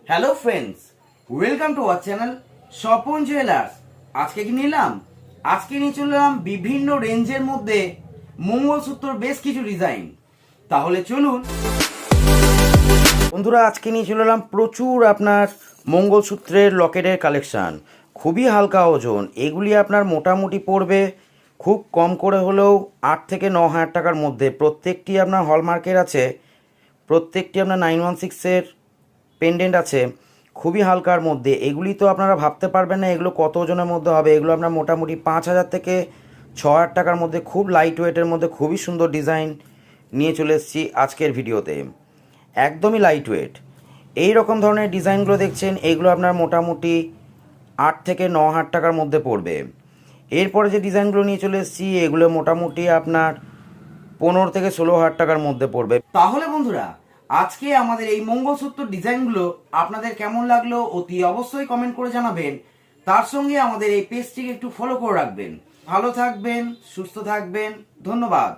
Hello friends, welcome to our channel Swapan jewellers. আজকে কি নিলাম? আজকে নিয়ে চলে এলাম বিভিন্ন রেঞ্জের মধ্যে মঙ্গলসূত্রর বেশ কিছু ডিজাইন। তাহলে চলুন বন্ধুরা, আজকে নিয়ে চলে এলাম প্রচুর আপনার মঙ্গলসূত্রের লকেটের কালেকশান। খুবই হালকা ওজন, এগুলি আপনার মোটামুটি পড়বে খুব কম করে হলেও 8 থেকে 9 হাজার টাকার মধ্যে। প্রত্যেকটি আপনার হলমার্কের আছে, প্রত্যেকটি আপনার 916-এর পেন্ডেন্ট আছে, খুবই হালকার মধ্যে। এগুলি তো আপনারা ভাবতে পারবেন না এগুলো কত ওজনের মধ্যে হবে। এগুলো আপনার মোটামুটি 5,000 থেকে 6,000 টাকার মধ্যে, খুব লাইট ওয়েটের মধ্যে খুবই সুন্দর ডিজাইন নিয়ে চলে এসেছি আজকের ভিডিওতে। একদমই লাইট ওয়েট এই রকম ধরনের ডিজাইনগুলো দেখছেন, এগুলো আপনার মোটামুটি 8 থেকে 9,000 টাকার মধ্যে পড়বে। এরপরে যে ডিজাইনগুলো নিয়ে চলে এসেছি এগুলো মোটামুটি আপনার 15 থেকে 16,000 টাকার মধ্যে পড়বে। তাহলে বন্ধুরা, আজকে আমাদের এই মঙ্গলসূত্র ডিজাইনগুলো আপনাদের কেমন লাগলো অতি অবশ্যই কমেন্ট করে জানাবেন। তার সঙ্গে আমাদের এই পেজটিকে একটু ফলো করে রাখবেন। ভালো থাকবেন, সুস্থ থাকবেন, ধন্যবাদ।